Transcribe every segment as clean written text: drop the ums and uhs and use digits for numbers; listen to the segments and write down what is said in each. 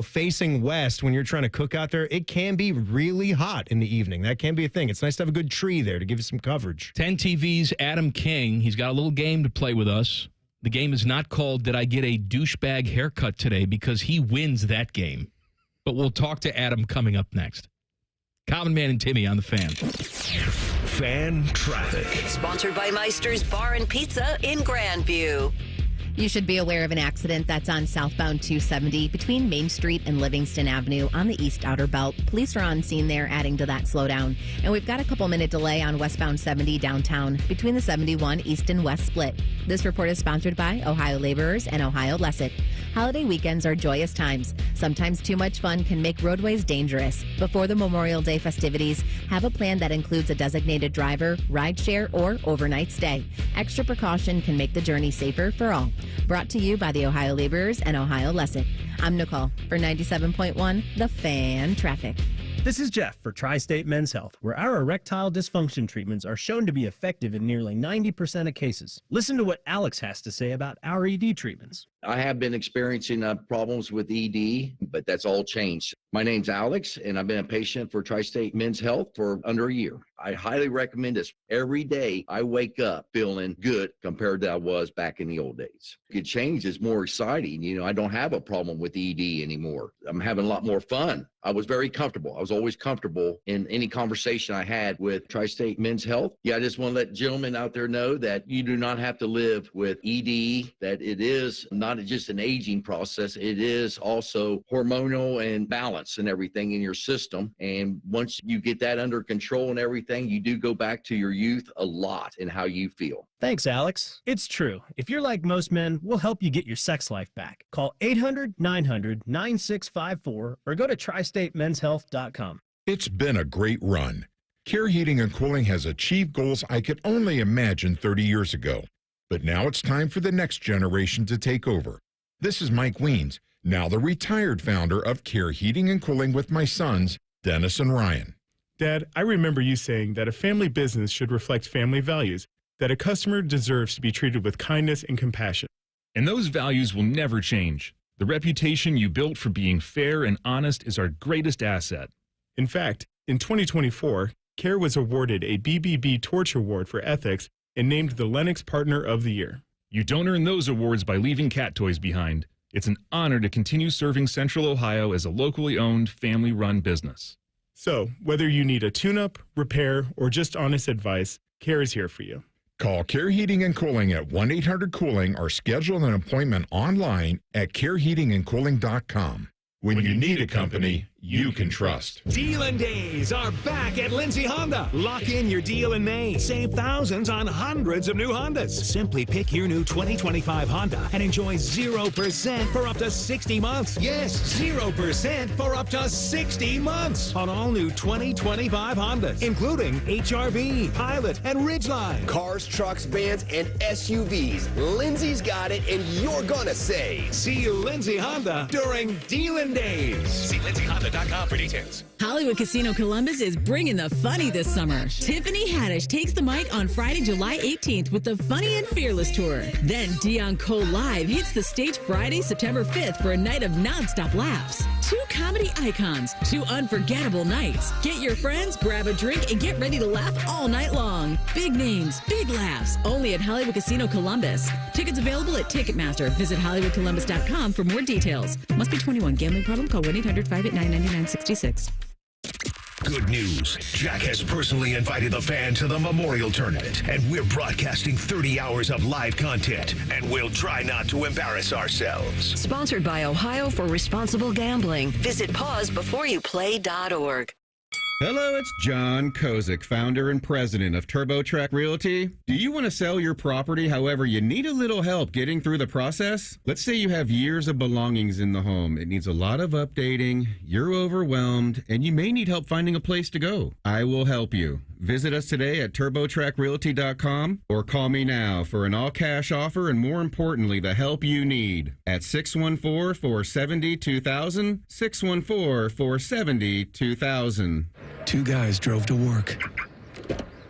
Facing west, when you're trying to cook out there, it can be really hot in the evening. That can be a thing. It's nice to have a good tree there to give you some coverage. 10TV's Adam King, he's got a little game to play with us. The game is not called Did I Get a Douchebag Haircut Today, because he wins that game. But we'll talk to Adam coming up next. Common Man and Timmy on the Fan. Fan Traffic. Sponsored by Meister's Bar and Pizza in Grandview. You should be aware of an accident that's on southbound 270 between Main Street and Livingston Avenue on the East Outer Belt. Police are on scene there, adding to that slowdown. And we've got a couple-minute delay on westbound 70 downtown between the 71 East and West split. This report is sponsored by Ohio Laborers and Ohio Lesset. Holiday weekends are joyous times. Sometimes too much fun can make roadways dangerous. Before the Memorial Day festivities, have a plan that includes a designated driver, rideshare, or overnight stay. Extra precaution can make the journey safer for all. Brought to you by the Ohio Laborers and Ohio Lesset. I'm Nicole for 97.1 The Fan Traffic. This is Jeff for Tri-State Men's Health, where our erectile dysfunction treatments are shown to be effective in nearly 90% of cases. Listen to what Alex has to say about our ED treatments. I have been experiencing problems with ED, but that's all changed. My name's Alex, and I've been a patient for Tri-State Men's Health for under a year. I highly recommend this. Every day I wake up feeling good compared to I was back in the old days. It change is more exciting. You know, I don't have a problem with ED anymore. I'm having a lot more fun. I was very comfortable. I was always comfortable in any conversation I had with Tri-State Men's Health. Yeah, I just want to let gentlemen out there know that you do not have to live with ED, that it is not just an aging process. It is also hormonal and balance and everything in your system. And once you get that under control and everything, you do go back to your youth a lot in how you feel. Thanks, Alex. It's true. If you're like most men, we'll help you get your sex life back. Call 800-900-9654 or go to tristatemenshealth.com. It's been a great run. Care Heating and Cooling has achieved goals I could only imagine 30 years ago. But now it's time for the next generation to take over. This is Mike Weens, now the retired founder of Care Heating and Cooling with my sons, Dennis and Ryan. Dad, I remember you saying that a family business should reflect family values, that a customer deserves to be treated with kindness and compassion. And those values will never change. The reputation you built for being fair and honest is our greatest asset. In fact, in 2024, Care was awarded a BBB Torch Award for ethics and named the Lennox Partner of the Year. You don't earn those awards by leaving cat toys behind. It's an honor to continue serving Central Ohio as a locally owned, family-run business. So, whether you need a tune-up, repair, or just honest advice, Care is here for you. Call Care Heating and Cooling at 1-800-COOLING or schedule an appointment online at careheatingandcooling.com. When you need a company you can trust. Deal Days are back at Lindsay Honda. Lock in your deal in May. Save thousands on hundreds of new Hondas. Simply pick your new 2025 Honda and enjoy 0% for up to 60 months. Yes, 0% for up to 60 months on all new 2025 Hondas, including HRV, Pilot, and Ridgeline. Cars, trucks, vans, and SUVs. Lindsay's got it, and you're gonna save. See Lindsay Honda during Deal Days. See LindsayHonda.com for details. Hollywood Casino Columbus is bringing the funny this summer. Tiffany Haddish takes the mic on Friday, July 18th with the Funny and Fearless Tour. Then Dion Cole Live hits the stage Friday, September 5th for a night of nonstop laughs. 2 comedy icons, 2 unforgettable nights. Get your friends, grab a drink, and get ready to laugh all night long. Big names, big laughs, only at Hollywood Casino Columbus. Tickets available at Ticketmaster. Visit HollywoodColumbus.com for more details. Must be 21. Gambling problem? Call 1-800-589-9966. Good news. Jack has personally invited the fan to the Memorial Tournament, and we're broadcasting 30 hours of live content, and we'll try not to embarrass ourselves. Sponsored by Ohio for Responsible Gambling. Visit pausebeforeyouplay.org. Hello, it's John Kozik, founder and president of TurboTrack Realty. Do you want to sell your property, however, you need a little help getting through the process? Let's say you have years of belongings in the home. It needs a lot of updating, you're overwhelmed, and you may need help finding a place to go. I will help you. Visit us today at TurboTrackRealty.com or call me now for an all-cash offer and, more importantly, the help you need at 614-470-2000, 614-470-2000. 2 guys drove to work.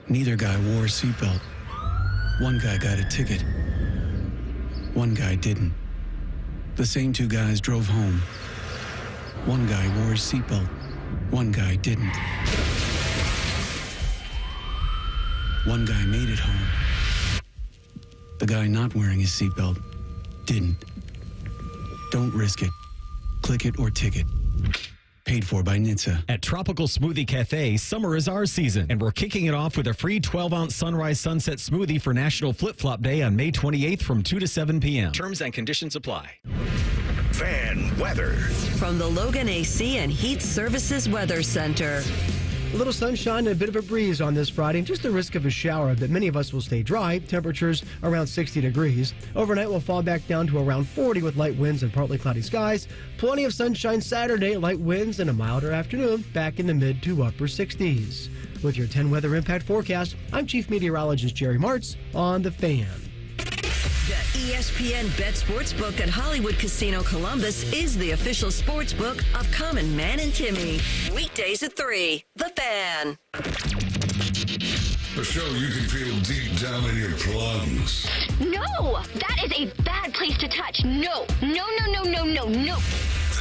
Neither guy wore a seatbelt. One guy got a ticket. One guy didn't. The same 2 guys drove home. One guy wore his seatbelt. One guy didn't. One guy made it home. The guy not wearing his seatbelt didn't. Don't risk it. Click it or ticket. Paid for by NHTSA. At Tropical Smoothie Cafe, summer is our season, and we're kicking it off with a free 12-ounce Sunrise Sunset smoothie for National Flip-Flop Day on May 28th from 2 to 7 p.m. Terms and conditions apply. Fan weather. From the Logan AC and Heat Services Weather Center. A little sunshine and a bit of a breeze on this Friday, and just the risk of a shower, but many of us will stay dry. Temperatures around 60 degrees. Overnight will fall back down to around 40 with light winds and partly cloudy skies. Plenty of sunshine Saturday, light winds, and a milder afternoon back in the mid to upper 60s. With your 10 weather impact forecast, I'm Chief Meteorologist Jerry Martz on The Fan. The ESPN Bet Sportsbook at Hollywood Casino Columbus is the official sportsbook of Common Man and Timmy. Weekdays at 3. The Fan. A show you can feel deep down in your plums. No, that is a bad place to touch. No.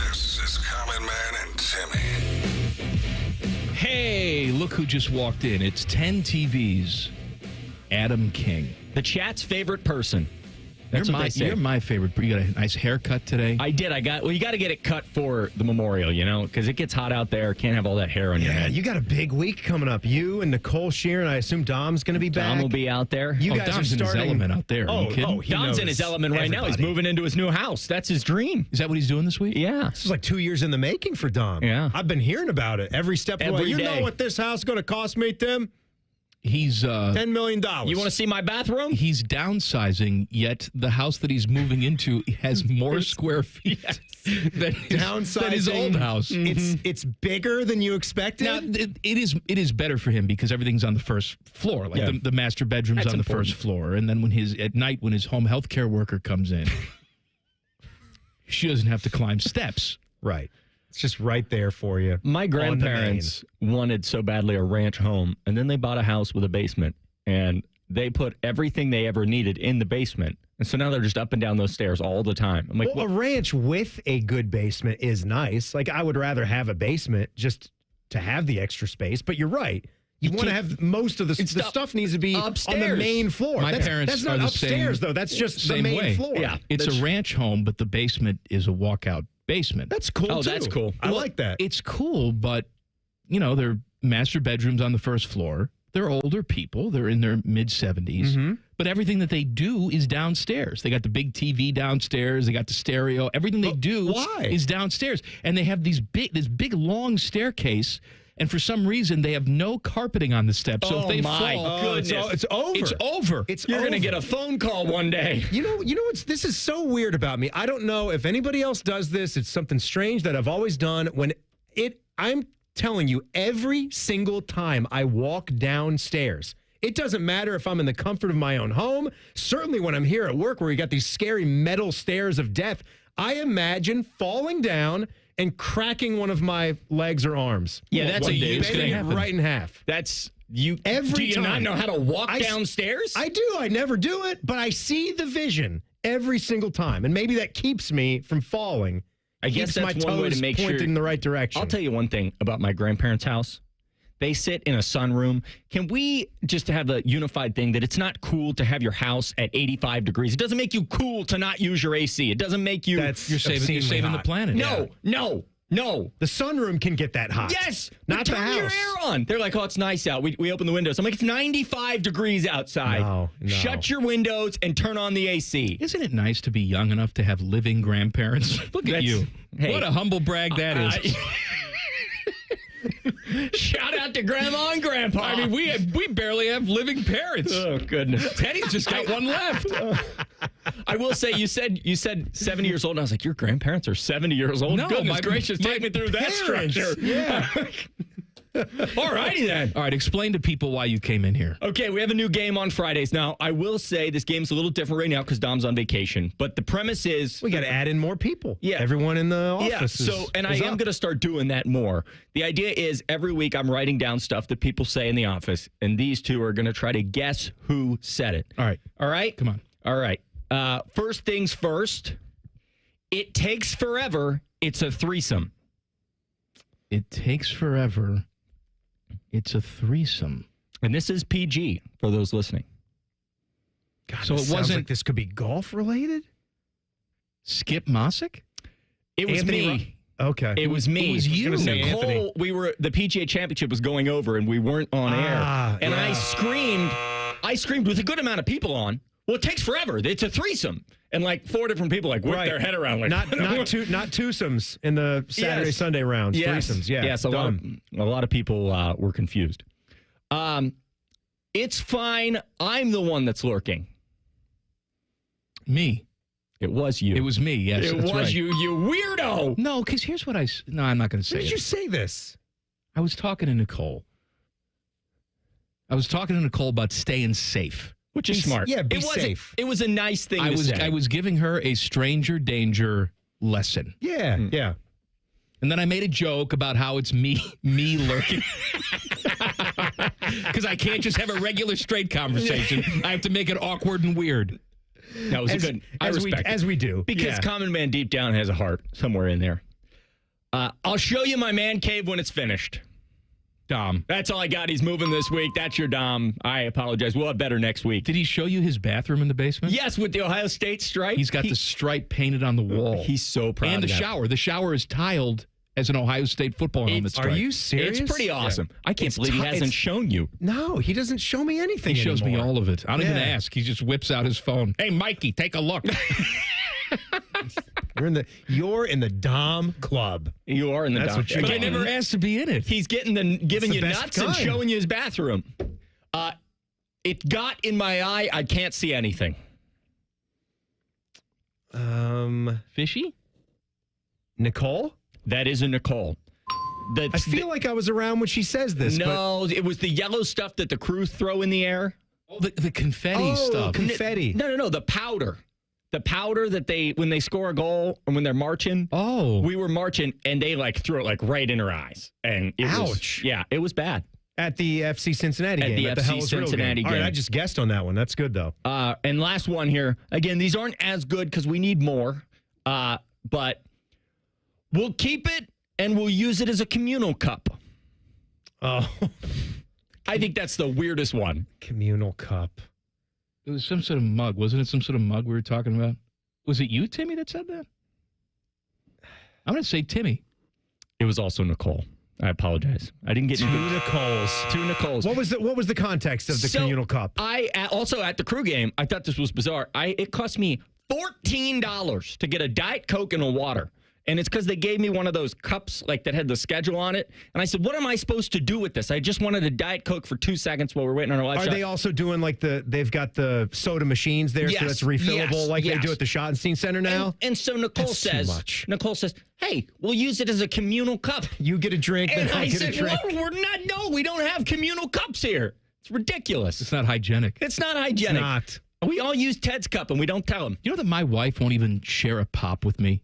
This is Common Man and Timmy. Hey, look who just walked in. It's 10TV's Adam King. The chat's favorite person. That's what they say. You're my favorite. You got a nice haircut today. I did. You got to get it cut for the memorial, because it gets hot out there. Can't have all that hair on your head. You got a big week coming up. You and Nicole Sheeran. I assume Dom's going to be back. Dom will be out there. You guys Dom's are in his starting element out there. Are you kidding? Dom's in his element right now. He's moving into his new house. That's his dream. Is that what he's doing this week? Yeah. This is like 2 years in the making for Dom. Yeah. I've been hearing about it every step of the way. You day. know what this house is going to cost me, Tim? He's $10 million. You want to see my bathroom? He's downsizing, yet the house that he's moving into has more square feet than his old house. It's bigger than you expected. Now, it is better for him because everything's on the first floor. Like the master bedroom's That's on the important. first floor, and then at night when his home health care worker comes in, she doesn't have to climb steps. Right. It's just right there for you. My grandparents wanted so badly a ranch home, and then they bought a house with a basement, and they put everything they ever needed in the basement. And so now they're just up and down those stairs all the time. I'm like, a ranch with a good basement is nice. Like, I would rather have a basement just to have the extra space, but you're right. You want to have most of the stuff needs to be upstairs. On the main floor. My parents that's not are the upstairs, same, though. That's just same the main way. floor. Yeah, it's a ranch home, but the basement is a walkout basement. That's cool, Oh, too. that's cool. I like that. It's cool, but, they're master bedrooms on the first floor. They're older people. They're in their mid-70s. But everything that they do is downstairs. They got the big TV downstairs. They got the stereo. Everything they do is downstairs. And they have this big, long staircase. And for some reason, they have no carpeting on the steps. So if they fall, goodness. It's over. It's over. You're going to get a phone call one day. You know what's this is so weird about me. I don't know if anybody else does this. It's something strange that I've always done. I'm telling you, every single time I walk downstairs, it doesn't matter if I'm in the comfort of my own home. Certainly when I'm here at work where you got these scary metal stairs of death, I imagine falling down and cracking one of my legs or arms. Yeah, that's a huge thing. Right in half. That's you. Every do you time. not know how to walk downstairs? I do. I never do it, but I see the vision every single time, and maybe that keeps me from falling. I guess keeps that's my one way toes to make pointing sure. in the right direction. I'll tell you one thing about my grandparents' house. They sit in a sunroom. Can we just have a unified thing that it's not cool to have your house at 85 degrees? It doesn't make you cool to not use your AC. It doesn't make you. You're saving the planet. No. The sunroom can get that hot. Yes, not the turn house. your air on. They're like, oh, it's nice out. We open the windows. I'm like, it's 95 degrees outside. No. Shut your windows and turn on the AC. Isn't it nice to be young enough to have living grandparents? Look at you. Hey, what a humble brag that is. Shout out to Grandma and Grandpa. I mean, we barely have living parents. Oh, goodness. Teddy's just got one left. I will say, you said 70 years old, and I was like, your grandparents are 70 years old? No, Goodness my gracious, take me through that parents. structure. Yeah. All righty then. All right, explain to people why you came in here. Okay, we have a new game on Fridays. Now, I will say this game's a little different right now because Dom's on vacation. But the premise is... We got to add in more people. Yeah. Everyone in the office I am going to start doing that more. The idea is every week I'm writing down stuff that people say in the office, and these two are going to try to guess who said it. All right. All right? Come on. All right. First things first. It takes forever. It's a threesome. It takes forever. It's a threesome. And this is PG for those listening. God, So this it sounds wasn't- like this could be golf related. Skip Mosick? It was Anthony me. Okay. It was me. It was you. I was gonna say Nicole, Anthony. the PGA Championship was going over and we weren't on air. And yeah. I screamed with a good amount of people on. Well, it takes forever. It's a threesome. And like 4 different people whipped their head around. Like, not twosomes in the Saturday, Yes. Sunday rounds. Yes. Threesomes. Yeah. Yes, a lot of people were confused. It's fine. I'm the one that's lurking. Me. It was you. It was me, yes. It that's was right. you weirdo. No, because here's what No, I'm not going to say When did it. you say this? I was talking to Nicole. I was talking to Nicole about staying safe. Which is smart. Yeah, be it safe. It was a nice thing I to say. I was giving her a stranger danger lesson. Yeah, yeah. And then I made a joke about how it's me lurking. Because I can't just have a regular straight conversation. I have to make it awkward and weird. That was a good. I respect it. as we do. Because Yeah. Common Man deep down has a heart somewhere in there. I'll show you my man cave when it's finished. Dom. That's all I got. He's moving this week. That's your Dom. I apologize. We'll have better next week. Did he show you his bathroom in the basement? Yes, with the Ohio State stripe. He's got the stripe painted on the wall. He's so proud And of the that. shower. The shower is tiled as an Ohio State football helmet stripe. Are you serious? It's pretty awesome. I can't It's believe he ti- hasn't it's- shown you. No, he doesn't show me anything. He shows me anymore. all of it. I don't even Yeah. ask. He just whips out his phone. Hey, Mikey, take a look. You're in the Dom Club. You are in the That's Dom. what you're But I getting. never asked to be in it. He's giving the you best nuts and kind. showing you his bathroom. It got in my eye. I can't see anything. Fishy? Nicole? That is a Nicole. I feel like I was around when she says this. No, it was the yellow stuff that the crew throw in the air. Oh, the confetti stuff. Confetti. No, the powder. The powder that when they score a goal and when they're marching. Oh. We were marching and they threw it right in her eyes. And it Ouch. It was bad. At the FC Cincinnati At game. the at the FC Hell's Real Cincinnati All right, game. I just guessed on that one. That's good, though. And last one here. Again, these aren't as good because we need more. But we'll keep it and we'll use it as a communal cup. Oh. I think that's the weirdest one. Communal cup. It was some sort of mug. Wasn't it some sort of mug we were talking about? Was it you, Timmy, that said that? I'm going to say Timmy. It was also Nicole. I apologize. I didn't get Two Nicoles. Two Nicoles. What was the context of the communal cup? Also at the crew game, I thought this was bizarre. It cost me $14 to get a Diet Coke and a water. And it's because they gave me one of those cups that had the schedule on it. And I said, what am I supposed to do with this? I just wanted a Diet Coke for 2 seconds while we're waiting on our live shot. Are they also doing they've got the soda machines there so that's refillable they do at the Schottenstein Center now? And so Nicole That's too says, much. hey, we'll use it as a communal cup. You get a drink, And then I'll I get said, a drink. we don't have communal cups here. It's ridiculous. It's not hygienic. It's not hygienic. It's not. We all use Ted's cup and we don't tell him. You know that my wife won't even share a pop with me?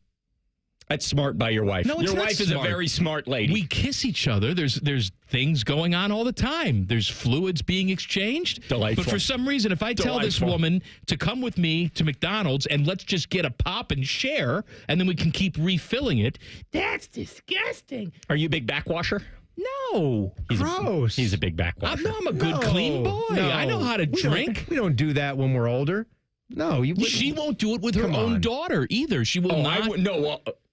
That's smart by your wife. No, it's your not wife is a smart. very smart lady. We kiss each other. There's things going on all the time. There's fluids being exchanged. Delightful. But for some reason, if I tell this Delightful. woman to come with me to McDonald's and let's just get a pop and share, and then we can keep refilling it, that's disgusting. Are you a big backwasher? No. Gross. He's a big backwasher. I'm a good, clean boy. No. I know how to drink. We don't do that when we're older. No, She won't do it with her Come own on. daughter either. She will not.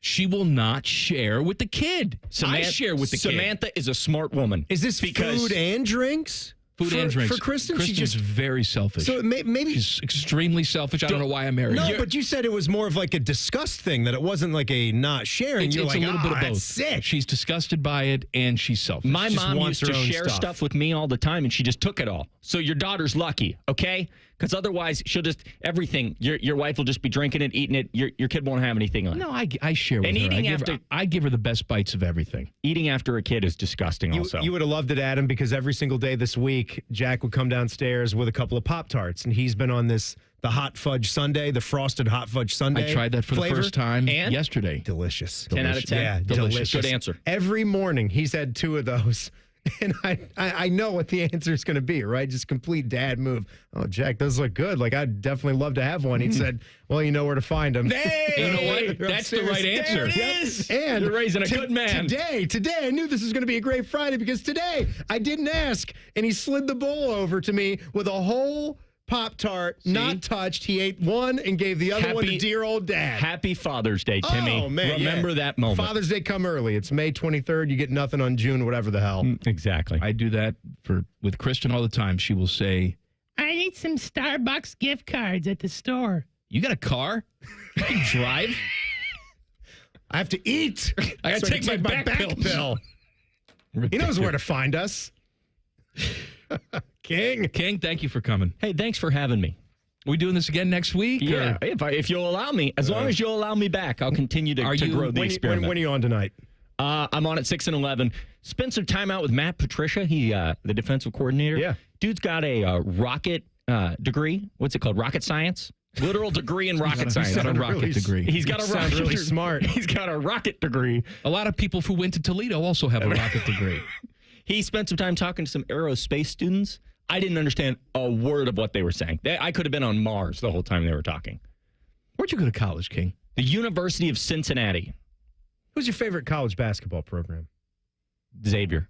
She will not share with the kid. I share with the kid. Samantha is a smart woman. Is this food and drinks? Food and drinks. For Kristen? Kristen's very selfish. So maybe she's extremely selfish. I don't know why I married her. No, but you said it was more of a disgust thing, that it wasn't a not sharing. It's, You're it's a little bit of both. That's sick. She's disgusted by it, and she's selfish. My Just mom wants used her to own share stuff with me all the time, and she just took it all. So your daughter's lucky, okay? Because otherwise, she'll just everything. Your wife will just be drinking it, eating it. Your kid won't have anything left. No, I share with And her. eating I give her the best bites of everything. Eating after a kid is disgusting. Also, You would have loved it, Adam, because every single day this week, Jack would come downstairs with a couple of Pop-Tarts, and he's been on the hot fudge sundae, the frosted hot fudge sundae. I tried that for flavor. the first time And? yesterday. Delicious. 10 out of 10. Yeah, Delicious. Good answer. Every morning, he's had 2 of those. And I know what the answer is going to be, right? Just complete dad move. Oh, Jack, those look good. Like, I'd definitely love to have one. He said, well, you know where to find them. Hey! You know what? That's the right answer. There it is. And you're raising a good man. Today, I knew this was going to be a great Friday because today I didn't ask, and he slid the bowl over to me with a whole Pop-Tart, not touched. He ate one and gave the other one to dear old dad. Happy Father's Day, Timmy. Oh, man. Remember that moment. Father's Day come early. It's May 23rd. You get nothing on June, whatever the hell. Exactly. I do that with Kristen all the time. She will say, I need some Starbucks gift cards at the store. You got a car? You can drive? I have to eat. I got to take my back pill. He knows where to find us. King, thank you for coming. Hey, thanks for having me. Are we doing this again next week? Yeah, if you'll allow me. As long as you'll allow me back, I'll continue to grow the experiment. When are you on tonight? I'm on at 6 and 11. Spent some time out with Matt Patricia, the defensive coordinator. Yeah. Dude's got a rocket degree. What's it called? Rocket science? Literal degree in rocket science. He's got a rocket degree. He's got a rocket really smart. He's got a rocket degree. A lot of people who went to Toledo also have a rocket degree. He spent some time talking to some aerospace students. I didn't understand a word of what they were saying. I could have been on Mars the whole time they were talking. Where'd you go to college, King? The University of Cincinnati. Who's your favorite college basketball program? Xavier.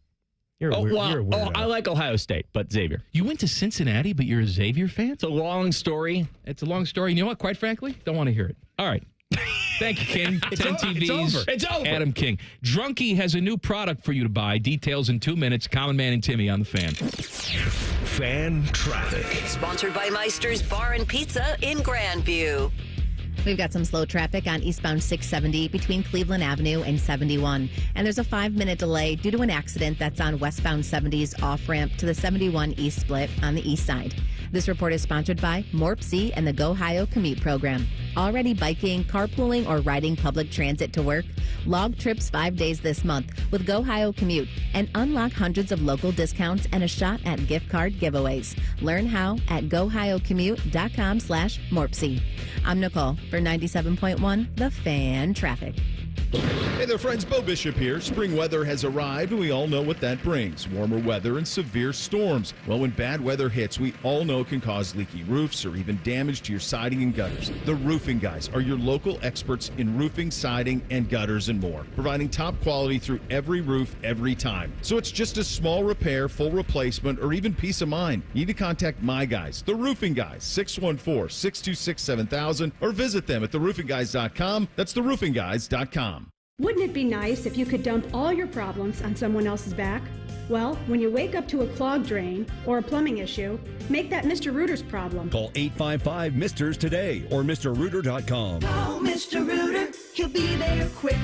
You're a weirdo. I like Ohio State, but Xavier. You went to Cincinnati, but you're a Xavier fan? It's a long story. It's a long story. And you know what? Quite frankly, don't want to hear it. All right. Thank you, King. 10TV's. It's over. Adam King. Drunky has a new product for you to buy. Details in 2 minutes. Common Man and Timmy on the Fan. Fan traffic. Sponsored by Meister's Bar and Pizza in Grandview. We've got some slow traffic on eastbound 670 between Cleveland Avenue and 71. And there's a 5-minute delay due to an accident that's on westbound 70's off-ramp to the 71 East split on the east side. This report is sponsored by Morpsey and the GoHio Commute Program. Already biking, carpooling, or riding public transit to work? Log trips 5 days this month with GoHio Commute and unlock hundreds of local discounts and a shot at gift card giveaways. Learn how at gohiocommute.com/Morpsey. I'm Nicole for 97.1 The Fan Traffic. Hey there, friends. Bo Bishop here. Spring weather has arrived, and we all know what that brings. Warmer weather and severe storms. Well, when bad weather hits, we all know it can cause leaky roofs or even damage to your siding and gutters. The Roofing Guys are your local experts in roofing, siding, and gutters and more, providing top quality through every roof, every time. So it's just a small repair, full replacement, or even peace of mind. You need to contact my guys, the Roofing Guys, 614-626-7000, or visit them at theroofingguys.com. That's theroofingguys.com. Wouldn't it be nice if you could dump all your problems on someone else's back? Well, when you wake up to a clogged drain or a plumbing issue, make that Mr. Rooter's problem. Call 855-MISTERS today or MrRooter.com. Call Mr. Rooter. He'll be there quick.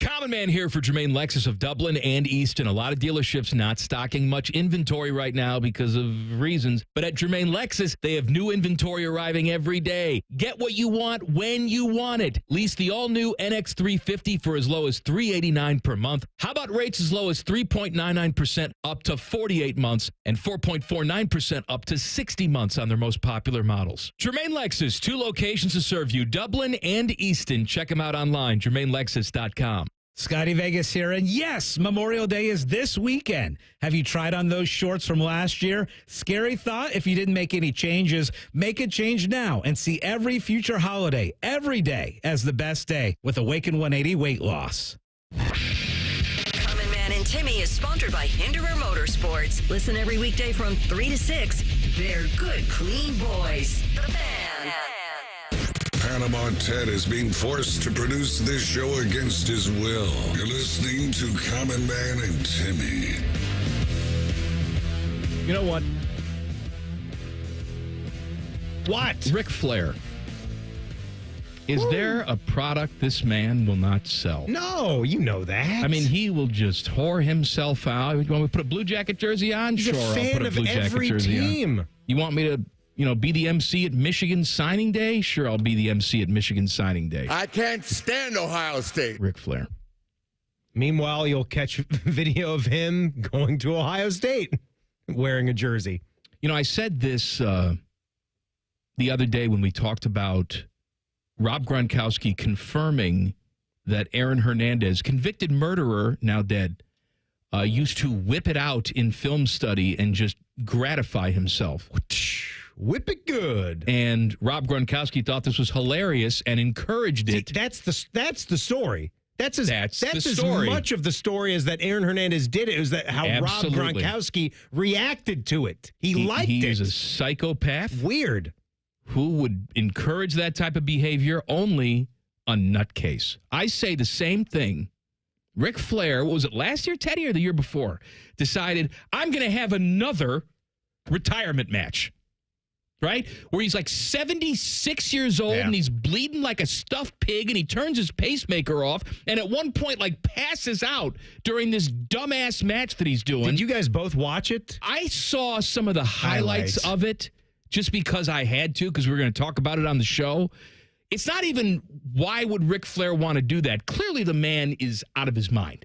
Common Man here for Jermaine Lexus of Dublin and Easton. A lot of dealerships not stocking much inventory right now because of reasons. But at Jermaine Lexus, they have new inventory arriving every day. Get what you want when you want it. Lease the all-new NX350 for as low as $389 per month. How about rates as low as 3.99% up to 48 months and 4.49% up to 60 months on their most popular models. Jermaine Lexus, 2 locations to serve you, Dublin and Easton. Check them out online, JermaineLexus.com. Scotty Vegas here, and yes, Memorial Day is this weekend. Have you tried on those shorts from last year? Scary thought, if you didn't make any changes, make a change now and see every future holiday, every day, as the best day with Awaken 180 weight loss. Common Man and Timmy is sponsored by Hinderer Motorsports. Listen every weekday from 3 to 6. They're good, clean boys. The Fan. Panama Ted is being forced to produce this show against his will. You're listening to Common Man and Timmy. You know what? What? Ric Flair. Is there a product this man will not sell? No, you know that. I mean, he will just whore himself out. You want me to put a Blue Jacket jersey on? He's sure, a fan I'll put a of Blue Jacket every jersey team. on. You want me to, be the MC at Michigan signing day? Sure, I'll be the MC at Michigan signing day. I can't stand Ohio State. Ric Flair. Meanwhile, you'll catch video of him going to Ohio State wearing a jersey. I said this the other day when we talked about Rob Gronkowski confirming that Aaron Hernandez, convicted murderer, now dead, used to whip it out in film study and just gratify himself. Whip it good. And Rob Gronkowski thought this was hilarious and encouraged it. That's the story. That's as story. much of the story as that Aaron Hernandez did it. Is that how Absolutely. Rob Gronkowski reacted to it? He liked it. He is a psychopath. Weird. Who would encourage that type of behavior? Only a nutcase. I say the same thing. Ric Flair, what was it, last year, Teddy, or the year before, decided, I'm going to have another retirement match. Right? Where he's like 76 years old and he's bleeding like a stuffed pig and he turns his pacemaker off and at one point like passes out during this dumbass match that he's doing. Did you guys both watch it? I saw some of the highlights of it just because I had to, because we were going to talk about it on the show. It's not even why would Ric Flair want to do that. Clearly the man is out of his mind.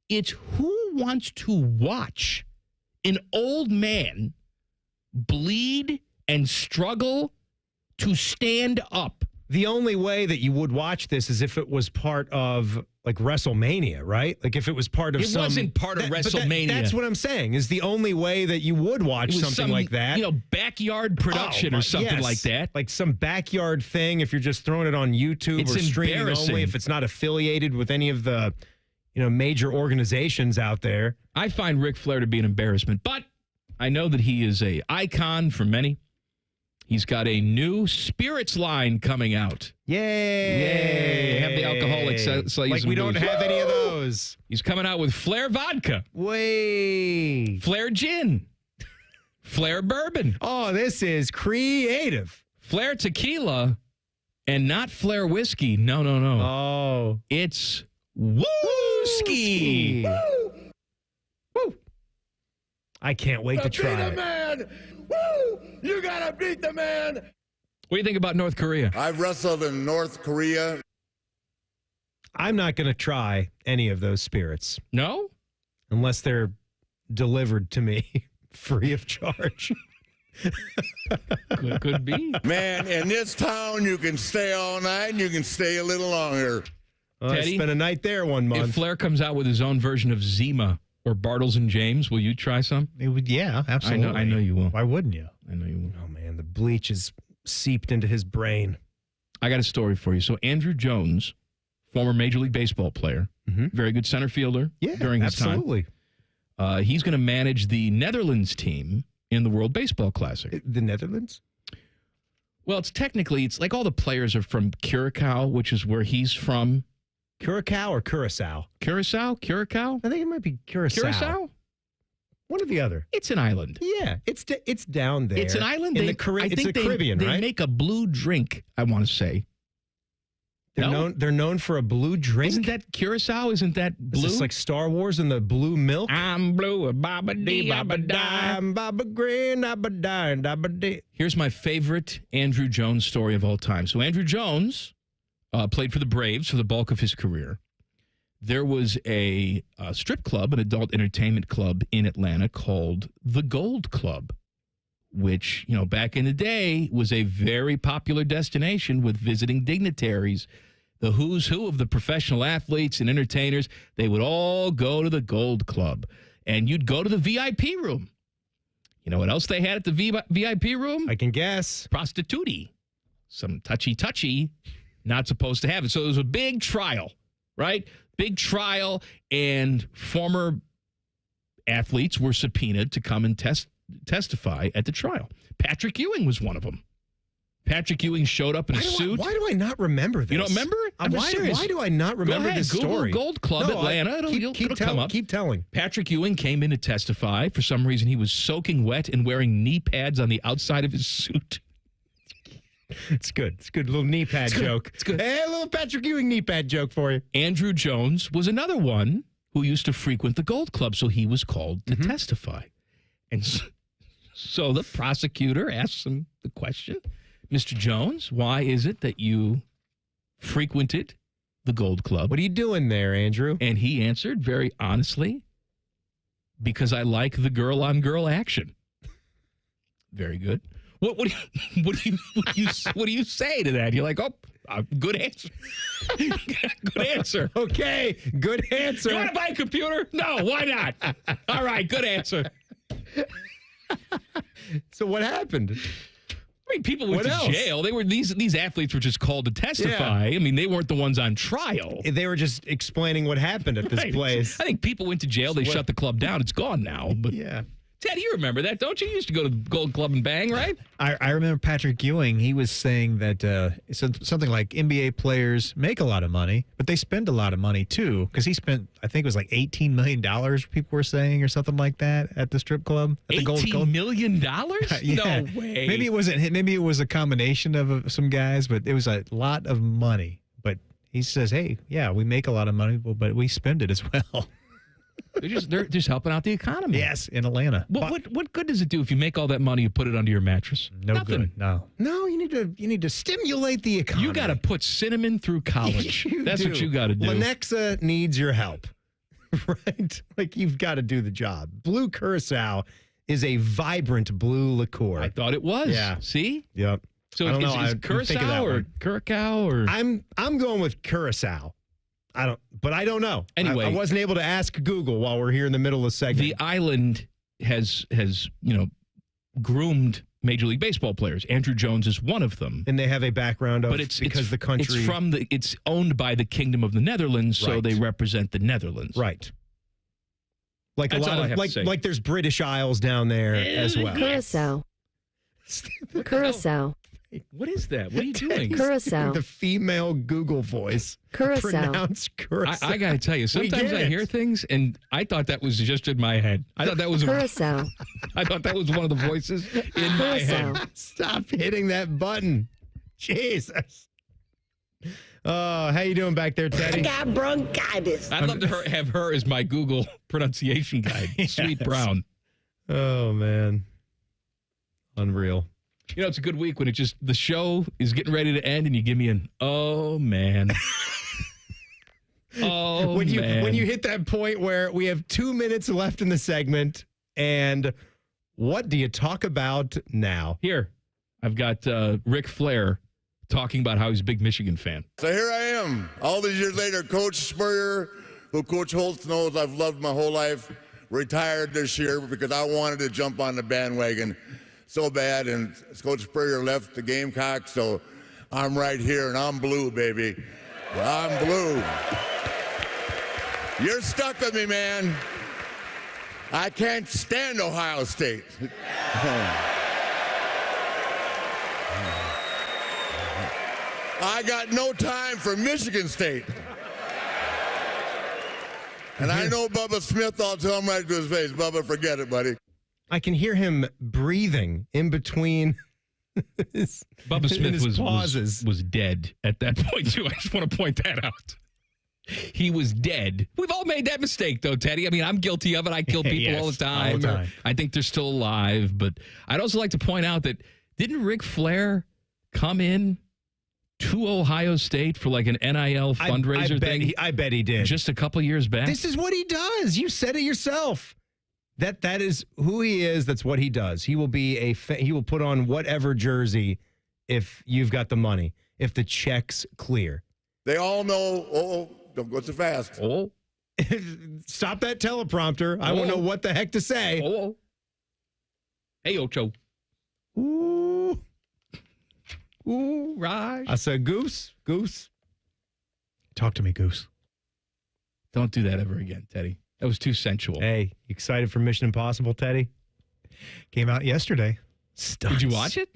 It's who wants to watch an old man bleed and struggle to stand up. The only way that you would watch this is if it was part of like WrestleMania, right? Like if it was part of It wasn't part of WrestleMania. That's what I'm saying, is the only way that you would watch something like that. Backyard production or something like that. Like some backyard thing if you're just throwing it on YouTube It's or streaming embarrassing. only, if it's not affiliated with any of the major organizations out there. I find Ric Flair to be an embarrassment, but I know that he is a icon for many. He's got a new spirits line coming out. Yay! Have the alcoholics sell you like some we don't booze. have any of those. He's coming out with Flair vodka. Wait. Flair gin. Flair bourbon. Oh, this is creative. Flair tequila and not Flair whiskey. No. Oh. It's woo-ski. Woo. I can't wait to try it. Man. Woo! You gotta beat the man. What do you think about North Korea? I've wrestled in North Korea. I'm not going to try any of those spirits. No? Unless they're delivered to me free of charge. Could be. Man, in this town, you can stay all night and you can stay a little longer. I spent a night there one month. If Flair comes out with his own version of Zima or Bartles and James, will you try some? It would, yeah, absolutely. I know you will. Why wouldn't you? I know you will. Oh, man, the bleach is seeped into his brain. I got a story for you. So Andrew Jones, former Major League Baseball player, very good center fielder during his time. Absolutely. He's going to manage the Netherlands team in the World Baseball Classic. The Netherlands? Well, it's like all the players are from Curacao, which is where he's from. Curacao or Curacao? Curacao? I think it might be Curacao. Curacao? One or the other. It's an island. Yeah, it's down there. It's an island. In I it's think the Caribbean, they right? They make a blue drink, I want to say. They're known for a blue drink. Isn't that Curacao? Isn't that blue? Is this like Star Wars and the blue milk? I'm blue, baba dee, baba die. Baba green, baba die, baba dee. Here's my favorite Andrew Jones story of all time. So Andrew Jones played for the Braves for the bulk of his career. There was a strip club, an adult entertainment club in Atlanta called the Gold Club, which, back in the day was a very popular destination with visiting dignitaries. The who's who of the professional athletes and entertainers, they would all go to the Gold Club. And you'd go to the VIP room. You know what else they had at the VIP room? I can guess. Prostitute. Some touchy, not supposed to have it. So it was a big trial, right? Big trial, and former athletes were subpoenaed to come and testify at the trial. Patrick Ewing was one of them. Patrick Ewing showed up in a suit. Why do I not remember this? You don't remember? Why do I not remember this story? Google Gold Club Atlanta. It'll come up. Keep telling. Patrick Ewing came in to testify. For some reason, he was soaking wet and wearing knee pads on the outside of his suit. It's good. It's a good little knee pad joke. It's good. Hey, a little Patrick Ewing knee pad joke for you. Andrew Jones was another one who used to frequent the Gold Club, so he was called to testify. And so the prosecutor asks him the question, Mr. Jones, why is it that you frequented the Gold Club? What are you doing there, Andrew? And he answered very honestly, because I like the girl-on-girl action. Very good. What do you say to that? You're like, oh, good answer. Good answer. Okay, good answer. You want to buy a computer? No, why not? All right, good answer. So what happened? I mean, people went to jail. They were these athletes were just called to testify. Yeah. I mean, they weren't the ones on trial. They were just explaining what happened at this place. I think people went to jail. They shut the club down. It's gone now. But yeah. Ted, you remember that, don't you? You used to go to the Gold Club and bang, right? I remember Patrick Ewing. He was saying that something like NBA players make a lot of money, but they spend a lot of money too. Because he spent, I think it was like $18 million. People were saying, or something like that, at the strip club. At the $18 million? Yeah. No way. Maybe it wasn't. Maybe it was a combination of some guys, but it was a lot of money. But he says, "Hey, yeah, we make a lot of money, but we spend it as well." They're just helping out the economy. Yes, in Atlanta. What good does it do if you make all that money, you put it under your mattress? No Nothing. good. No. No, you need to stimulate the economy. You got to put cinnamon through college. That's what you got to do. Lenexa needs your help, right? Like, you've got to do the job. Blue Curacao is a vibrant blue liqueur. I thought it was. Yeah. See? Yep. So I don't is know. Curacao or Curacao or? I'm going with Curacao. I don't know. Anyway, I wasn't able to ask Google while we're here in the middle of segment. The island has groomed Major League Baseball players. Andrew Jones is one of them, and they have a background of because the country it's owned by the Kingdom of the Netherlands, so Right. they represent the Netherlands. Right. Like That's a lot all I of have to say. like there's British Isles down there as well. Curacao. Curacao. What is that? What are you doing? Curacao. The female Google voice. Curacao. Pronounce Curacao. I got to tell you, sometimes I hear things, and I thought that was just in my head. I thought that was Curacao. I thought that was one of the voices in my head. Stop hitting that button. Jesus. Oh, how you doing back there, Teddy? I got bronchitis. I'd love to have her as my Google pronunciation guide. Sweet Brown. Oh, man. Unreal. You know, it's a good week when the show is getting ready to end and you give me an, oh, man. When you hit that point where we have 2 minutes left in the segment, and what do you talk about now? Here, I've got Ric Flair talking about how he's a big Michigan fan. So here I am, all these years later, Coach Spurrier, who Coach Holtz knows I've loved my whole life, retired this year because I wanted to jump on the bandwagon so bad, and Coach Spurrier left the Gamecocks, so I'm right here, and I'm blue, baby. I'm blue. You're stuck with me, man. I can't stand Ohio State. I got no time for Michigan State. And I know Bubba Smith, I'll tell him right to his face, Bubba, forget it, buddy. I can hear him breathing in between Bubba Smith was dead at that point, too. I just want to point that out. He was dead. We've all made that mistake, though, Teddy. I mean, I'm guilty of it. I kill people Yes, all the time. I think they're still alive. But I'd also like to point out that didn't Ric Flair come in to Ohio State for like an NIL fundraiser thing? I bet he did. Just a couple years back. This is what he does. You said it yourself. That is who he is. That's what he does. He will be he will put on whatever jersey if you've got the money, if the check's clear. They all know, don't go so fast. Oh. Stop that teleprompter. I won't know what the heck to say. Oh. Hey, Ocho. Ooh. Ooh, Raj. I said, Goose. Talk to me, Goose. Don't do that ever again, Teddy. That was too sensual. Hey, excited for Mission Impossible, Teddy? Came out yesterday. Did you watch it?